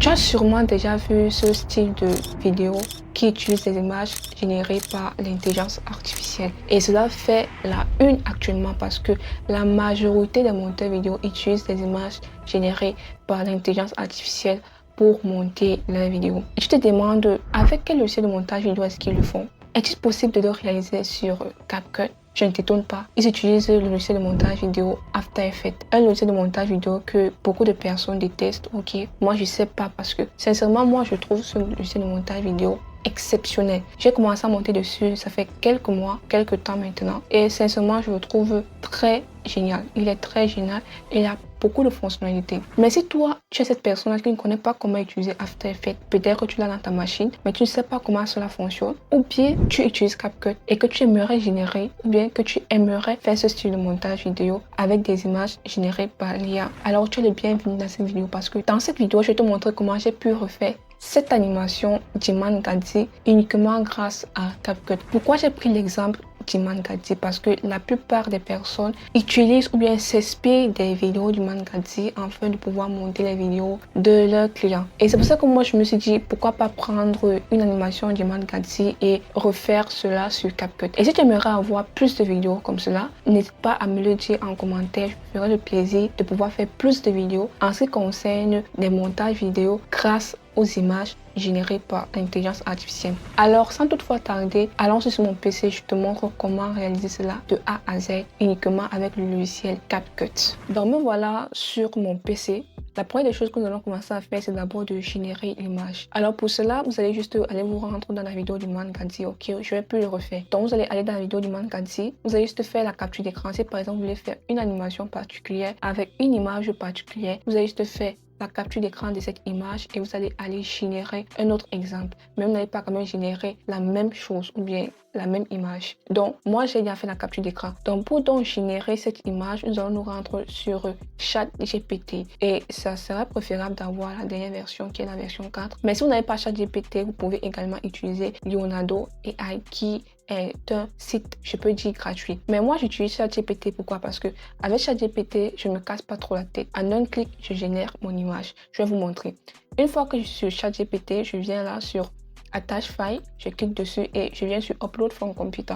Tu as sûrement déjà vu ce style de vidéo qui utilise des images générées par l'intelligence artificielle. Et cela fait la une actuellement parce que la majorité des monteurs vidéo utilisent des images générées par l'intelligence artificielle pour monter leurs vidéos. Et tu te demandes avec quel logiciel de montage vidéo est-ce qu'ils le font? Est-il possible de le réaliser sur CapCut? Je ne t'étonne pas. Ils utilisent le logiciel de montage vidéo After Effects. Un logiciel de montage vidéo que beaucoup de personnes détestent. Ok, moi je sais pas parce que sincèrement moi je trouve ce logiciel de montage vidéo exceptionnel. J'ai commencé à monter dessus, ça fait quelques mois, quelques temps maintenant. Et sincèrement, je le trouve très génial. Il est très génial. Il a beaucoup de fonctionnalités. Mais si toi, tu es cette personne qui ne connaît pas comment utiliser After Effects, peut-être que tu l'as dans ta machine, mais tu ne sais pas comment cela fonctionne, ou bien tu utilises CapCut et que tu aimerais générer, ou bien que tu aimerais faire ce style de montage vidéo avec des images générées par l'IA, alors tu es le bienvenu dans cette vidéo parce que dans cette vidéo, je vais te montrer comment j'ai pu refaire cette animation d'Iman Gadzhi uniquement grâce à CapCut. Pourquoi j'ai pris l'exemple d'Iman Gadzhi? Parce que la plupart des personnes utilisent ou bien s'inspirent des vidéos d'Iman Gadzhi afin de pouvoir monter les vidéos de leurs clients. Et c'est pour ça que moi je me suis dit pourquoi pas prendre une animation d'Iman Gadzhi et refaire cela sur CapCut. Et si tu aimerais avoir plus de vidéos comme cela, n'hésite pas à me le dire en commentaire. Je me ferai le plaisir de pouvoir faire plus de vidéos en ce qui concerne des montages vidéo grâce aux images générées par l'intelligence artificielle. Alors sans toutefois tarder, allons sur mon PC, je te montre comment réaliser cela de A à Z uniquement avec le logiciel CapCut. Donc me voilà sur mon PC. La première des choses que nous allons commencer à faire, c'est d'abord de générer l'image. Alors pour cela, vous allez juste aller vous rendre dans la vidéo d'Iman Gadzhi. Ok, je vais plus le refaire. Donc vous allez aller dans la vidéo d'Iman Gadzhi. Vous allez juste faire la capture d'écran. Si par exemple vous voulez faire une animation particulière avec une image particulière, vous allez juste faire la capture d'écran de cette image et vous allez aller générer un autre exemple. Mais vous n'allez pas quand même générer la même chose ou bien la même image. Donc, moi, j'ai déjà fait la capture d'écran. Donc, pour donc générer cette image, nous allons nous rendre sur ChatGPT. Et ça serait préférable d'avoir la dernière version qui est la version 4. Mais si vous n'avez pas ChatGPT, vous pouvez également utiliser Leonardo AI qui est un site, je peux dire, gratuit. Mais moi, j'utilise ChatGPT. Pourquoi? Parce que avec ChatGPT, je ne me casse pas trop la tête. En un clic, je génère mon image. Je vais vous montrer. Une fois que je suis sur ChatGPT, je viens là sur Attach File, je clique dessus et je viens sur Upload from Computer.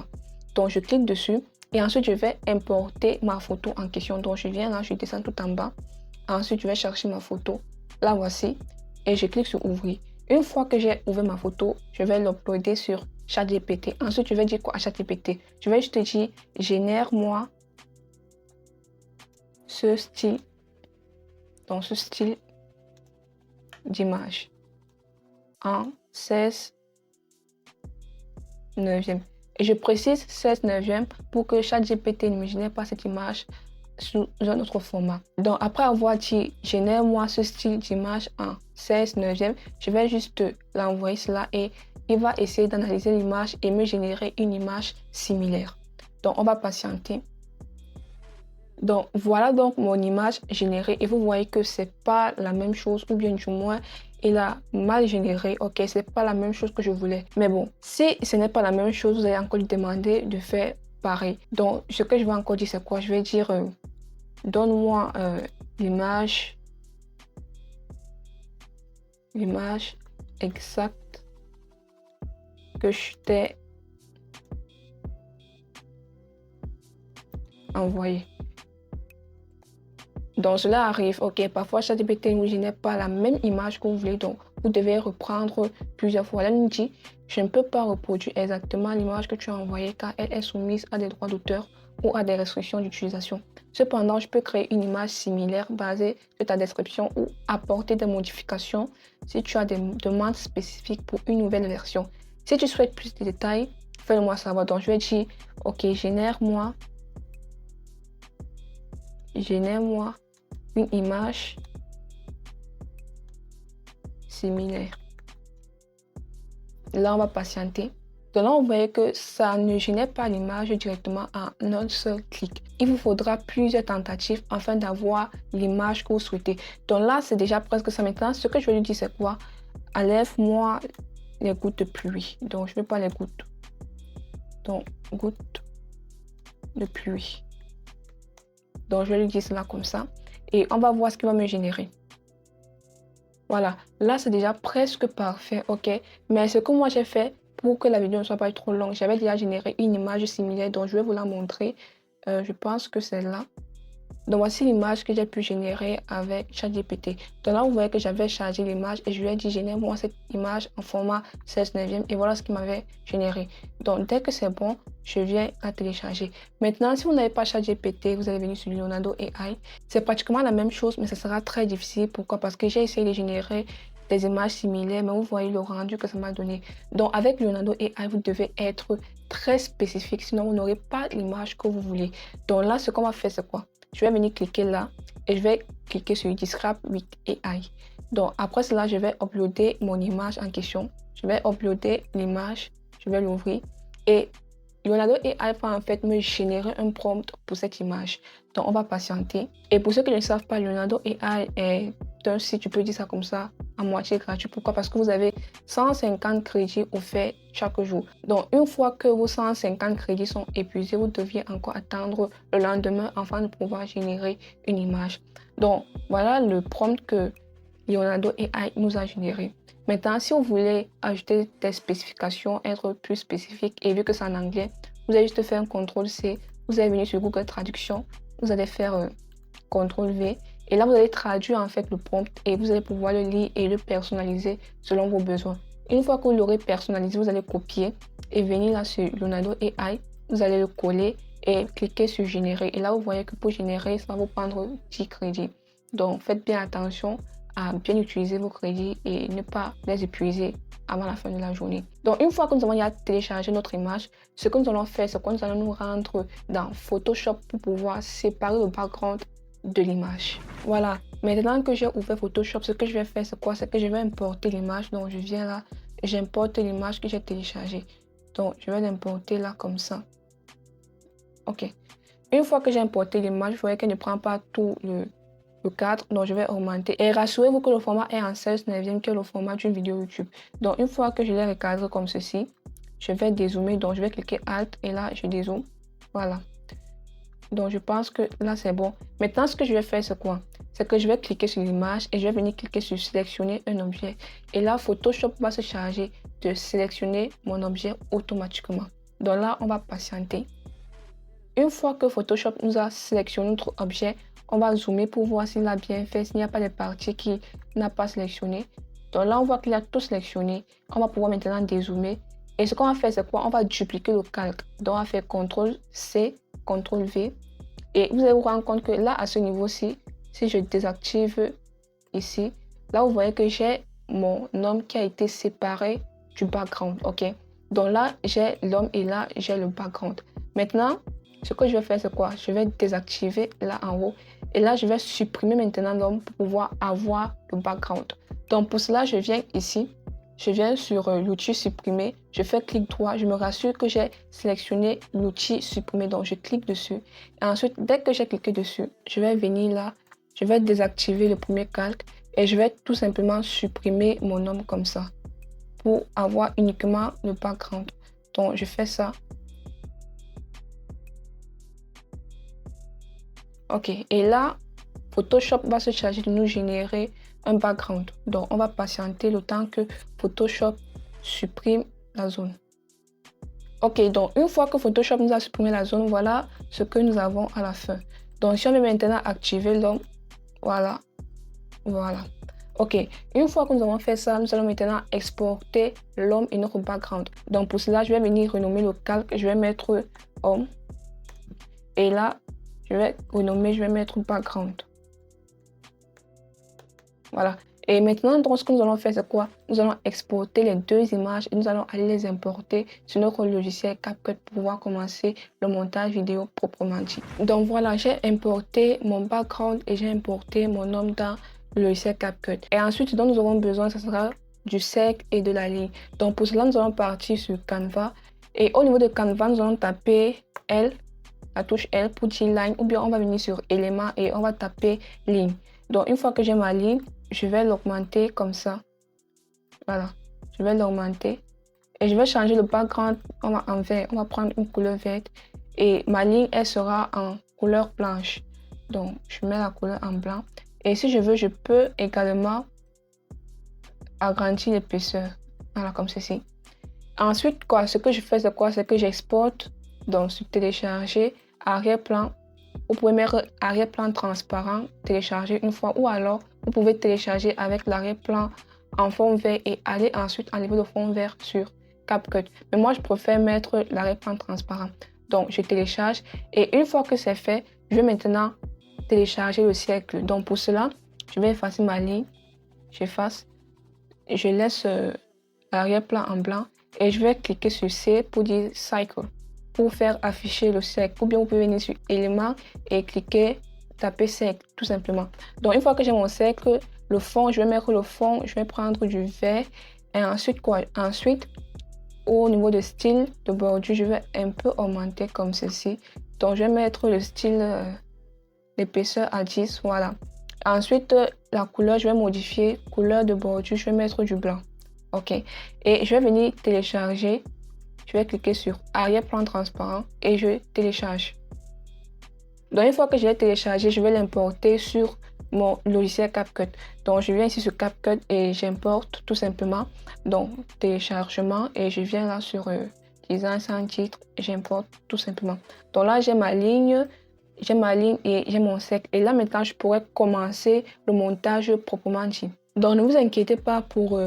Donc, je clique dessus et ensuite, je vais importer ma photo en question. Donc, je viens là, je descends tout en bas. Ensuite, je vais chercher ma photo. La voici et je clique sur Ouvrir. Une fois que j'ai ouvert ma photo, je vais l'uploader sur ChatGPT. Ensuite, je vais dire quoi à ChatGPT? Je vais juste te dire, génère-moi ce style, donc ce style d'image en 16 neuvième. Et je précise 16 neuvième pour que ChatGPT ne me génère pas cette image sous un autre format. Donc après avoir dit génère-moi ce style d'image en 16 neuvième, je vais juste l'envoyer cela et il va essayer d'analyser l'image et me générer une image similaire. Donc on va patienter. Donc voilà donc mon image générée et vous voyez que c'est pas la même chose ou bien du moins il a mal généré. Ok, c'est pas la même chose que je voulais. Mais bon, si ce n'est pas la même chose, vous allez encore lui demander de faire pareil. Donc ce que je vais encore dire c'est quoi? Je vais dire donne-moi l'image exacte que je t'ai envoyée. Donc cela arrive, ok, parfois ChatGPT ne génère pas la même image que vous voulez, donc vous devez reprendre plusieurs fois. Là, nous dit, je ne peux pas reproduire exactement l'image que tu as envoyée car elle est soumise à des droits d'auteur ou à des restrictions d'utilisation. Cependant, je peux créer une image similaire basée sur ta description ou apporter des modifications si tu as des demandes spécifiques pour une nouvelle version. Si tu souhaites plus de détails, fais-le-moi savoir. Donc je vais dire, ok, génère-moi une image similaire. Là, on va patienter. Donc là, vous voyez que ça ne génère pas l'image directement en un seul clic. Il vous faudra plusieurs tentatives afin d'avoir l'image que vous souhaitez. Donc là, c'est déjà presque ça. Maintenant, ce que je vais lui dire, c'est quoi? Enlève-moi les gouttes de pluie. Donc, je ne veux pas les gouttes. Donc, gouttes de pluie. Donc, je vais lui dire cela comme ça. Et on va voir ce qu'il va me générer. Voilà, là c'est déjà presque parfait, ok. Mais ce que moi j'ai fait pour que la vidéo ne soit pas trop longue, j'avais déjà généré une image similaire, donc je vais vous la montrer. Je pense que c'est là. Donc voici l'image que j'ai pu générer avec ChatGPT. Donc là, vous voyez que j'avais chargé l'image et je lui ai dit génère-moi cette image en format 16 neuvième et voilà ce qu'il m'avait généré. Donc dès que c'est bon, je viens la télécharger. Maintenant, si vous n'avez pas ChatGPT, vous allez venir sur Leonardo AI. C'est pratiquement la même chose, mais ça sera très difficile. Pourquoi? Parce que j'ai essayé de générer des images similaires, mais vous voyez le rendu que ça m'a donné. Donc avec Leonardo AI, vous devez être très spécifique, sinon vous n'aurez pas l'image que vous voulez. Donc là, ce qu'on va faire, c'est quoi? Je vais venir cliquer là et je vais cliquer sur Describe with AI. Donc après cela, je vais uploader mon image en question. Je vais uploader l'image, je vais l'ouvrir et Leonardo AI va en fait me générer un prompt pour cette image. Donc on va patienter. Et pour ceux qui ne savent pas, Leonardo AI est un site, tu peux dire ça comme ça, à moitié gratuit. Pourquoi? Parce que vous avez 150 crédits offerts chaque jour. Donc une fois que vos 150 crédits sont épuisés, vous deviez encore attendre le lendemain afin de pouvoir générer une image. Donc voilà le prompt que Leonardo AI nous a généré. Maintenant, si vous voulez ajouter des spécifications, être plus spécifique, et vu que c'est en anglais, vous allez juste faire un CTRL-C, vous allez venir sur Google Traduction, vous allez faire CTRL-V, et là, vous allez traduire en fait le prompt et vous allez pouvoir le lire et le personnaliser selon vos besoins. Une fois que vous l'aurez personnalisé, vous allez copier et venir là sur Leonardo AI, vous allez le coller et cliquer sur Générer. Et là, vous voyez que pour générer, ça va vous prendre 10 crédits. Donc, faites bien attention à bien utiliser vos crédits et ne pas les épuiser avant la fin de la journée. Donc, une fois que nous avons téléchargé notre image, ce que nous allons faire, c'est que nous allons nous rendre dans Photoshop pour pouvoir séparer le background de l'image. Voilà, maintenant que j'ai ouvert Photoshop, ce que je vais faire, c'est quoi? C'est que je vais importer l'image. Donc, je viens là, j'importe l'image que j'ai téléchargée. Donc, je vais l'importer là comme ça. Ok. Une fois que j'ai importé l'image, vous voyez qu'elle ne prend pas tout le cadre, donc je vais augmenter. Et rassurez-vous que le format est en 16 neuvième, qui est le format d'une vidéo YouTube. Donc une fois que je l'ai recadré comme ceci, je vais dézoomer. Donc je vais cliquer Alt et là je dézoome. Voilà. Donc je pense que là c'est bon. Maintenant ce que je vais faire c'est quoi? C'est que je vais cliquer sur l'image et je vais venir cliquer sur sélectionner un objet. Et là Photoshop va se charger de sélectionner mon objet automatiquement. Donc là on va patienter. Une fois que Photoshop nous a sélectionné notre objet, on va zoomer pour voir s'il a bien fait, s'il n'y a pas de parties qu'il n'a pas sélectionné. Donc là, on voit qu'il a tout sélectionné. On va pouvoir maintenant dézoomer. Et ce qu'on va faire, c'est quoi? On va dupliquer le calque. Donc, on va faire CTRL-C, CTRL-V. Et vous allez vous rendre compte que là, à ce niveau-ci, si je désactive ici, là, vous voyez que j'ai mon homme qui a été séparé du background. OK? Donc là, j'ai l'homme et là, j'ai le background. Maintenant, ce que je vais faire, c'est quoi? Je vais désactiver là en haut. Et là, je vais supprimer maintenant l'homme pour pouvoir avoir le background. Donc, pour cela, je viens ici. Je viens sur l'outil supprimer. Je fais clic droit. Je me rassure que j'ai sélectionné l'outil supprimer. Donc, je clique dessus. Et ensuite, dès que j'ai cliqué dessus, je vais venir là. Je vais désactiver le premier calque. Et je vais tout simplement supprimer mon nom comme ça. Pour avoir uniquement le background. Donc, je fais ça. Ok, et là, Photoshop va se charger de nous générer un background. Donc, on va patienter le temps que Photoshop supprime la zone. Ok, donc une fois que Photoshop nous a supprimé la zone, voilà ce que nous avons à la fin. Donc, si on veut maintenant activer l'homme, voilà, voilà. Ok, une fois que nous avons fait ça, nous allons maintenant exporter l'homme et notre background. Donc, pour cela, je vais venir renommer le calque, je vais mettre homme. Et là, je vais renommer, je vais mettre background. Voilà. Et maintenant, donc, ce que nous allons faire, c'est quoi? Nous allons exporter les deux images et nous allons aller les importer sur notre logiciel CapCut pour pouvoir commencer le montage vidéo proprement dit. Donc voilà, j'ai importé mon background et j'ai importé mon nom dans le logiciel CapCut. Et ensuite, ce dont nous aurons besoin, ce sera du cercle et de la ligne. Donc pour cela, nous allons partir sur Canva. Et au niveau de Canva, nous allons taper L, la touche L pour dire line, ou bien on va venir sur élément et on va taper ligne. Donc une fois que j'ai ma ligne, je vais l'augmenter comme ça. Voilà, je vais l'augmenter et je vais changer le background en vert. On va prendre une couleur verte et ma ligne elle sera en couleur blanche. Donc je mets la couleur en blanc et si je veux, je peux également agrandir l'épaisseur. Voilà, comme ceci. Ensuite, ce que je fais, c'est que j'exporte, donc sur télécharger, arrière-plan. Vous pouvez mettre arrière-plan transparent, télécharger une fois, ou alors vous pouvez télécharger avec l'arrière-plan en fond vert et aller ensuite enlever le fond vert sur CapCut. Mais moi, je préfère mettre l'arrière-plan transparent. Donc, je télécharge et une fois que c'est fait, je vais maintenant télécharger le cercle. Donc, pour cela, je vais effacer ma ligne. J'efface. Je laisse l'arrière-plan en blanc et je vais cliquer sur C pour dire Cycle, pour faire afficher le cercle. Ou bien vous pouvez venir sur éléments et cliquer, taper cercle tout simplement. Donc une fois que j'ai mon cercle, le fond, je vais mettre le fond, je vais prendre du vert et ensuite ensuite au niveau de style de bordure, je vais un peu augmenter comme ceci. Donc je vais mettre le style l'épaisseur à 10, voilà. Ensuite la couleur, je vais modifier couleur de bordure, je vais mettre du blanc. Ok, et je vais venir télécharger. Je vais cliquer sur arrière-plan transparent et je télécharge. Donc une fois que je l'ai téléchargé, je vais l'importer sur mon logiciel CapCut. Donc je viens ici sur CapCut et j'importe tout simplement. Donc téléchargement et je viens là sur design sans titre et j'importe tout simplement. Donc là j'ai ma ligne et j'ai mon cercle. Et là maintenant je pourrais commencer le montage proprement dit. Donc ne vous inquiétez pas pour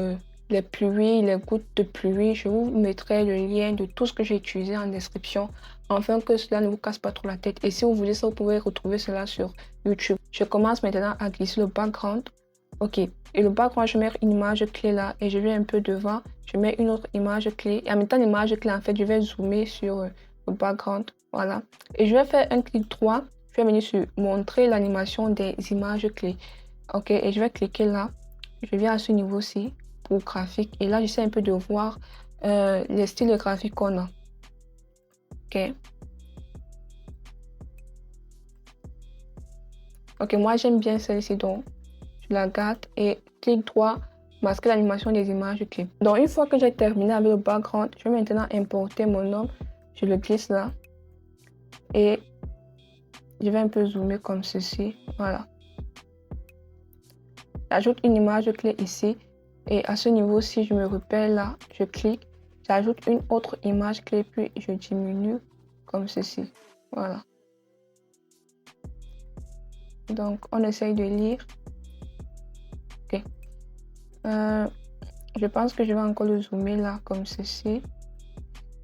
les pluies, les gouttes de pluie. Je vous mettrai le lien de tout ce que j'ai utilisé en description afin que cela ne vous casse pas trop la tête. Et si vous voulez ça, vous pouvez retrouver cela sur YouTube. Je commence maintenant à glisser le background. Ok. Et le background, je mets une image clé là et je vais un peu devant. Je mets une autre image clé. Et en même temps, l'image clé, en fait, je vais zoomer sur le background. Voilà. Et je vais faire un clic droit. Je vais venir sur montrer l'animation des images clés. Ok. Et je vais cliquer là. Je viens à ce niveau-ci pour graphique. Et là, j'essaie un peu de voir les styles graphiques qu'on a. Ok. Ok, moi j'aime bien celle-ci, donc je la garde et clic droit, masquer l'animation des images clés. Donc une fois que j'ai terminé avec le background, je vais maintenant importer mon nom. Je le glisse là et je vais un peu zoomer comme ceci. Voilà. J'ajoute une image clé ici et à ce niveau, si je me repère là, je clique, j'ajoute une autre image clé puis je diminue comme ceci. Voilà. Donc on essaye de lire. Ok. Je pense que je vais encore le zoomer là comme ceci.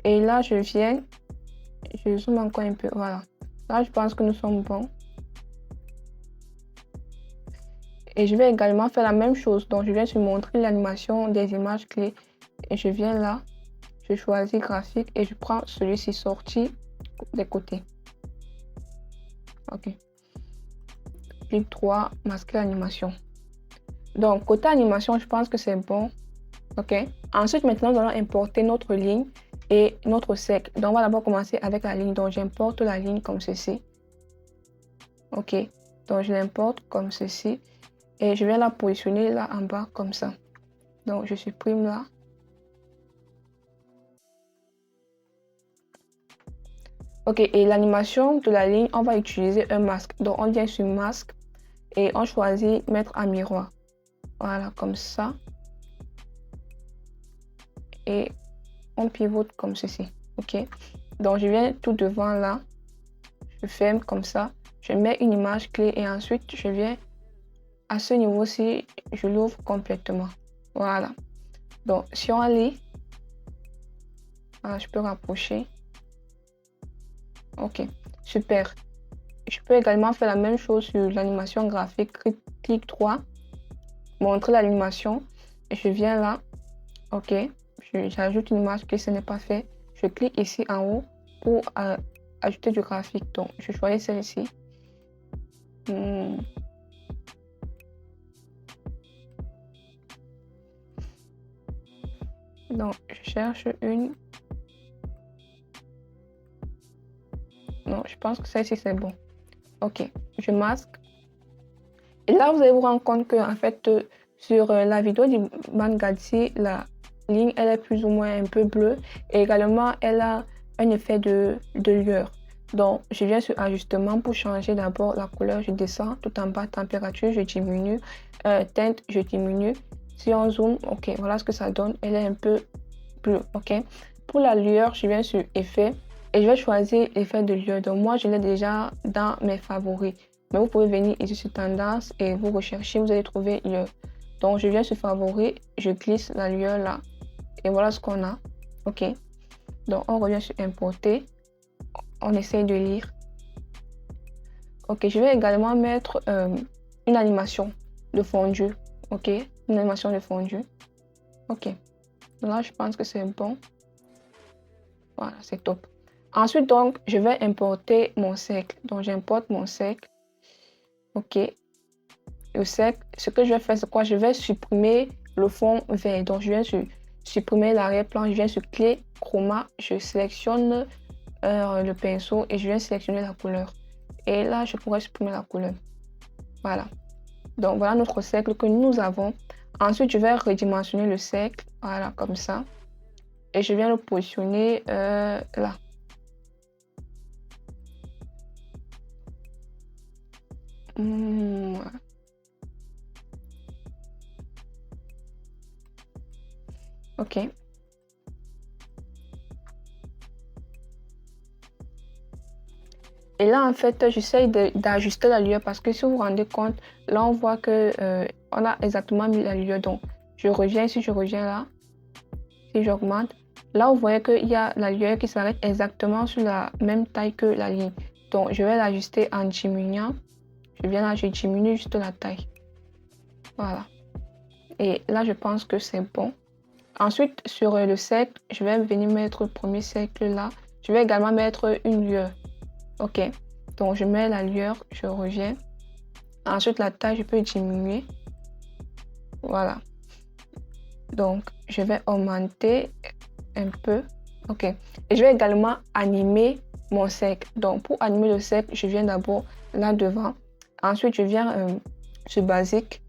Et là je viens, je zoome encore un peu. Voilà. Là je pense que nous sommes bons. Et je vais également faire la même chose. Donc je viens sur montrer l'animation des images clés. Et je viens là, je choisis graphique et je prends celui-ci sorti des côtés. Ok. Clic droit, masquer l'animation. Donc côté animation, je pense que c'est bon. Ok. Ensuite, maintenant, nous allons importer notre ligne et notre cercle. Donc on va d'abord commencer avec la ligne. Donc j'importe la ligne comme ceci. Ok. Donc je l'importe comme ceci. Et je vais la positionner là en bas comme ça. Donc je supprime là. Ok, et l'animation de la ligne, on va utiliser un masque. Donc on vient sur masque et on choisit mettre en miroir. Voilà, comme ça. Et on pivote comme ceci. Ok. Donc je viens tout devant là. Je ferme comme ça. Je mets une image clé et ensuite je viens à ce niveau-ci, je l'ouvre complètement. Voilà. Donc si on lit, voilà, je peux rapprocher. Ok, super. Je peux également faire la même chose sur l'animation graphique. Clic droit, montrer l'animation. Et je viens là. Ok, j'ajoute une image que ce n'est pas fait. Je clique ici en haut pour ajouter du graphique. Donc je choisis celle-ci. Donc je cherche une. Non, je pense que celle-ci c'est bon. Ok, je masque. Et là, vous allez vous rendre compte que en fait, sur la vidéo du Gadzi, la ligne, elle est plus ou moins un peu bleue. Et également, elle a un effet de lueur. Donc, je viens sur ajustement pour changer d'abord la couleur. Je descends tout en bas, température, je diminue. Teinte, je diminue. Si on zoome, ok, voilà ce que ça donne. Elle est un peu bleue, ok. Pour la lueur, je viens sur effet et je vais choisir l'effet de lueur. Donc moi, je l'ai déjà dans mes favoris. Mais vous pouvez venir ici sur tendance et vous recherchez, vous allez trouver lueur. Donc je viens sur favoris, je glisse la lueur là et voilà ce qu'on a, ok. Donc on revient sur importer, on essaye de lire. Ok, je vais également mettre une animation de fondu, ok, une animation de fondu, ok. Donc là, je pense que c'est bon. Voilà, c'est top. Ensuite, donc, je vais importer mon cercle. Donc, j'importe mon cercle. OK. Le cercle, ce que je vais faire, c'est quoi? Je vais supprimer le fond vert. Donc, je viens sur supprimer l'arrière-plan. Je viens sur clé, chroma. Je sélectionne le pinceau et je viens sélectionner la couleur. Et là, je pourrais supprimer la couleur. Voilà. Donc, voilà notre cercle que nous avons. Ensuite, je vais redimensionner le cercle. Voilà, comme ça. Et je viens le positionner là. Ok. Et là, en fait, j'essaye d'ajuster la lueur parce que si vous vous rendez compte, là, on voit que on a exactement mis la lueur. Donc, je reviens, si je reviens là, si j'augmente, là, vous voyez qu'il y a la lueur qui s'arrête exactement sur la même taille que la ligne. Donc, je vais l'ajuster en diminuant. Je viens là, je diminue juste la taille. Voilà. Et là, je pense que c'est bon. Ensuite, sur le cercle, je vais venir mettre le premier cercle là. Je vais également mettre une lueur. Ok. Donc, je mets la lueur, je reviens. Ensuite, la taille, je peux diminuer. Voilà. Donc, je vais augmenter un peu. Ok. Et je vais également animer mon cercle. Donc, pour animer le cercle, je viens d'abord là devant. Ensuite, je viens sur basique.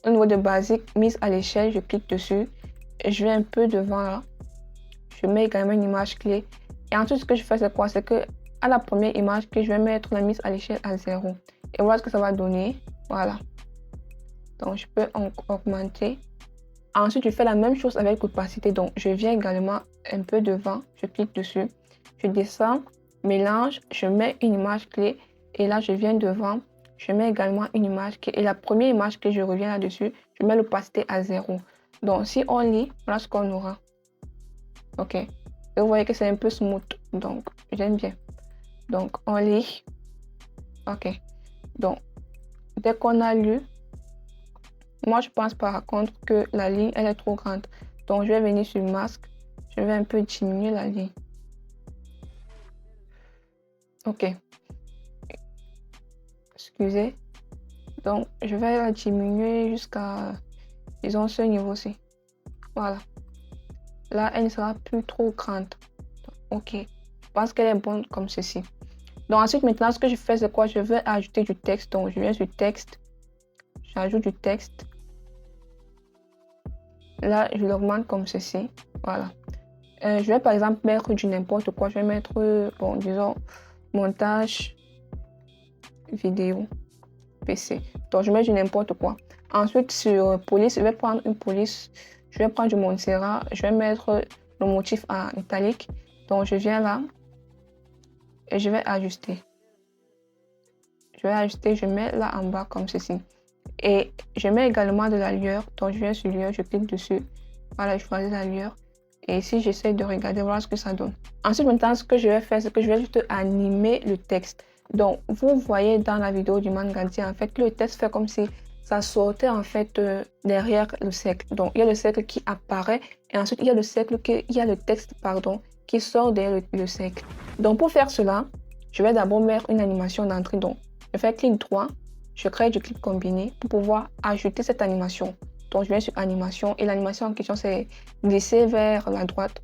Au niveau de basique, mise à l'échelle, je clique dessus. Et je viens un peu devant là. Je mets également une image clé. Et ensuite, ce que je fais, c'est quoi? C'est que à la première image que je vais mettre la mise à l'échelle à 0. Et voilà ce que ça va donner. Voilà. Donc, je peux augmenter. Ensuite, je fais la même chose avec l'opacité. Donc, je viens également un peu devant. Je clique dessus. Je descends, mélange, je mets une image clé. Et là, je viens devant. Je mets également une image clé. Et la première image que je reviens là-dessus, je mets l'opacité à 0. Donc, si on lit, voilà ce qu'on aura. Ok. Et vous voyez que c'est un peu smooth. Donc, j'aime bien. Donc, on lit. Ok. Donc, dès qu'on a lu, moi, je pense par contre que la ligne, elle est trop grande. Donc, je vais venir sur masque. Je vais un peu diminuer la ligne. Ok. Excusez. Donc, je vais la diminuer jusqu'à, disons, ce niveau-ci. Voilà. Là, elle ne sera plus trop grande. Ok. Je pense qu'elle est bonne comme ceci. Donc, ensuite, maintenant, ce que je fais, c'est quoi? Je vais ajouter du texte. Donc, je viens sur texte. J'ajoute du texte. Là, je l'augmente comme ceci. Voilà. Je vais par exemple mettre du n'importe quoi. Je vais mettre, bon, disons, montage vidéo PC. Donc, je mets du n'importe quoi. Ensuite, sur police, je vais prendre une police. Je vais prendre du Montserrat. Je vais mettre le motif en italique. Donc, je viens là et je vais ajuster. Je vais ajuster, je mets là en bas comme ceci. Et je mets également de la lueur. Donc, je viens sur lueur, je clique dessus. Voilà, je choisis la lueur. Et si j'essaie de regarder, voilà ce que ça donne. Ensuite, maintenant, ce que je vais faire, c'est que je vais juste animer le texte. Donc, vous voyez dans la vidéo du Mangadi, en fait, le texte fait comme si ça sortait en fait derrière le cercle. Donc, il y a le cercle qui apparaît et ensuite, il y a le texte, pardon, qui sort derrière le cercle. Donc, pour faire cela, je vais d'abord mettre une animation d'entrée. Donc, je fais clic droit, je crée du clip combiné pour pouvoir ajouter cette animation. Donc, je viens sur animation et l'animation en question, c'est glisser vers la droite.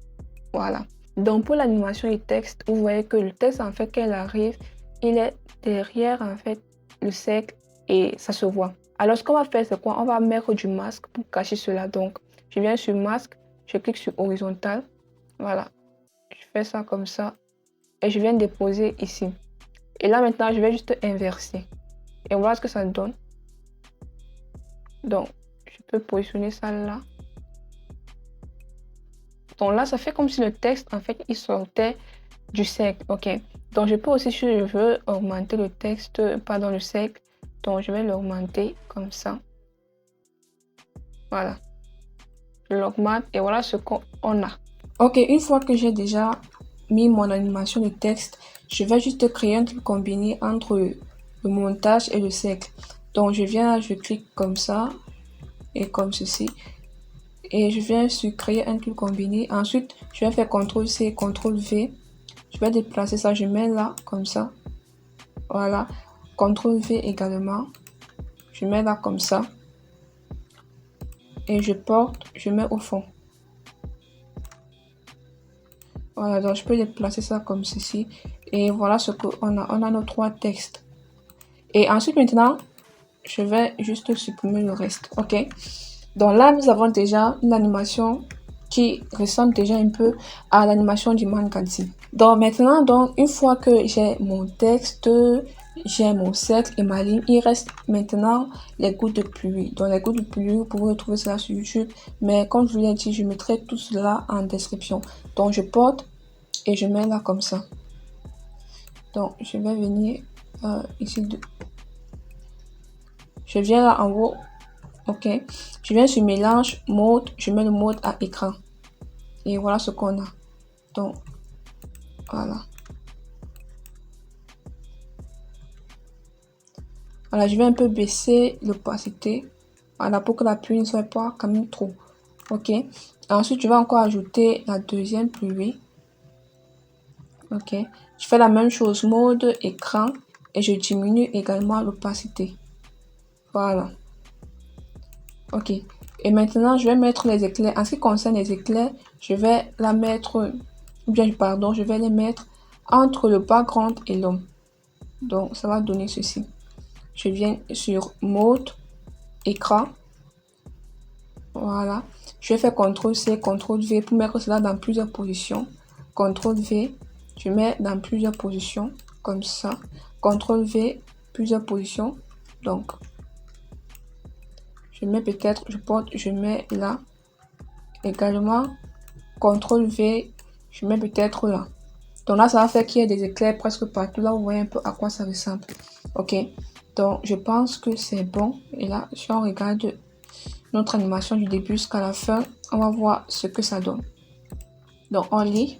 Voilà. Donc, pour l'animation du texte, vous voyez que le texte, en fait, quand il arrive, il est derrière, en fait, le cercle et ça se voit. Alors, ce qu'on va faire, c'est quoi? On va mettre du masque pour cacher cela. Donc, je viens sur masque, je clique sur horizontal. Voilà. Je fais ça comme ça et je viens déposer ici. Et là, maintenant, je vais juste inverser. Et voilà ce que ça donne. Donc, je peux positionner ça là. Donc là, ça fait comme si le texte, en fait, il sortait du cercle. OK. Donc, je peux aussi, si je veux, augmenter le texte, pas dans le cercle. Donc, je vais l'augmenter comme ça. Voilà. Je l'augmente et voilà ce qu'on a. OK, une fois que j'ai déjà mis mon animation de texte, je vais juste créer un truc combiné entre le montage et le cercle. Donc, je viens, je clique comme ça et comme ceci. Et je viens sur créer un truc combiné. Ensuite, je vais faire CTRL-C, CTRL-V. Je vais déplacer ça, je mets là, comme ça. Voilà. CTRL-V également. Je mets là, comme ça. Et je porte, je mets au fond. Voilà, donc je peux déplacer ça comme ceci. Et voilà ce qu'on a. On a nos 3 textes. Et ensuite, maintenant, je vais juste supprimer le reste. OK? Donc là, nous avons déjà une animation qui ressemble déjà un peu à l'animation du Mankadzi. Donc maintenant, donc, une fois que j'ai mon texte, j'ai mon cercle et ma ligne, il reste maintenant les gouttes de pluie. Donc les gouttes de pluie, vous pouvez retrouver cela sur YouTube. Mais comme je vous l'ai dit, je mettrai tout cela en description. Donc je porte et je mets là comme ça. Donc je vais venir ici. Je viens là en haut. OK. Je viens sur mélange, mode, je mets le mode à écran. Et voilà ce qu'on a. Donc, voilà. Voilà, je vais un peu baisser l'opacité. Voilà, pour que la pluie ne soit pas quand même trop. OK. Ensuite, je vais encore ajouter la deuxième pluie. OK. Je fais la même chose, mode, écran. Et je diminue également l'opacité. Voilà. OK. Et maintenant, je vais mettre les éclairs. En ce qui concerne les éclairs, je vais la mettre, ou bien, pardon, je vais les mettre entre le background et l'homme. Donc, ça va donner ceci. Je viens sur mode, écran. Voilà. Je vais faire CTRL-C, CTRL-V pour mettre cela dans plusieurs positions. CTRL-V, je mets dans plusieurs positions, comme ça. CTRL-V, plusieurs positions. Donc, je mets peut-être, je porte, je mets là. Également, CTRL-V, je mets peut-être là. Donc là, ça va faire qu'il y ait des éclairs presque partout. Là, vous voyez un peu à quoi ça ressemble. OK. Donc, je pense que c'est bon. Et là, si on regarde notre animation du début jusqu'à la fin, on va voir ce que ça donne. Donc, on lit.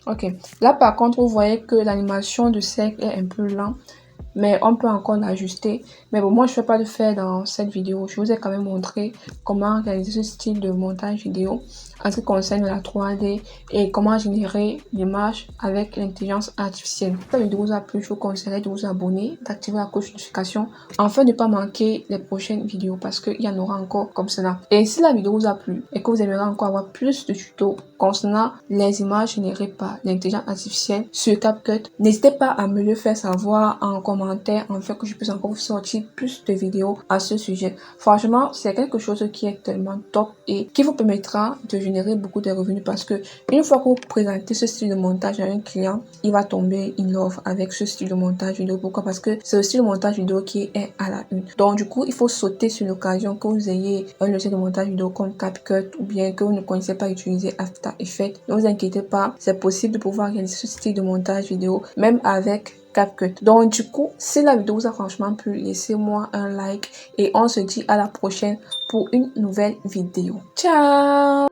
OK. Là, par contre, vous voyez que l'animation du cercle est un peu lente. Mais on peut encore l'ajuster. Mais bon, moi, je ne vais pas le faire dans cette vidéo. Je vous ai quand même montré comment réaliser ce style de montage vidéo en ce qui concerne la 3D et comment générer l'image avec l'intelligence artificielle. Si la vidéo vous a plu, je vous conseillerais de vous abonner, d'activer la cloche de notification afin de ne pas manquer les prochaines vidéos parce qu'il y en aura encore comme cela. Et si la vidéo vous a plu et que vous aimeriez encore avoir plus de tutos concernant les images générées par l'intelligence artificielle sur CapCut, n'hésitez pas à me le faire savoir en commentaire afin que je puisse encore vous sortir plus de vidéos à ce sujet. Franchement, c'est quelque chose qui est tellement top et qui vous permettra de générer beaucoup de revenus parce que une fois que vous présentez ce style de montage à un client, il va tomber in love avec ce style de montage vidéo. Pourquoi? Parce que c'est le style de montage vidéo qui est à la une. Donc du coup, il faut sauter sur l'occasion que vous ayez un logiciel de montage vidéo comme CapCut ou bien que vous ne connaissez pas utiliser After Effects. Ne vous inquiétez pas, c'est possible de pouvoir réaliser ce style de montage vidéo même avec CapCut. Donc du coup, si la vidéo vous a franchement plu, laissez-moi un like et on se dit à la prochaine pour une nouvelle vidéo. Ciao!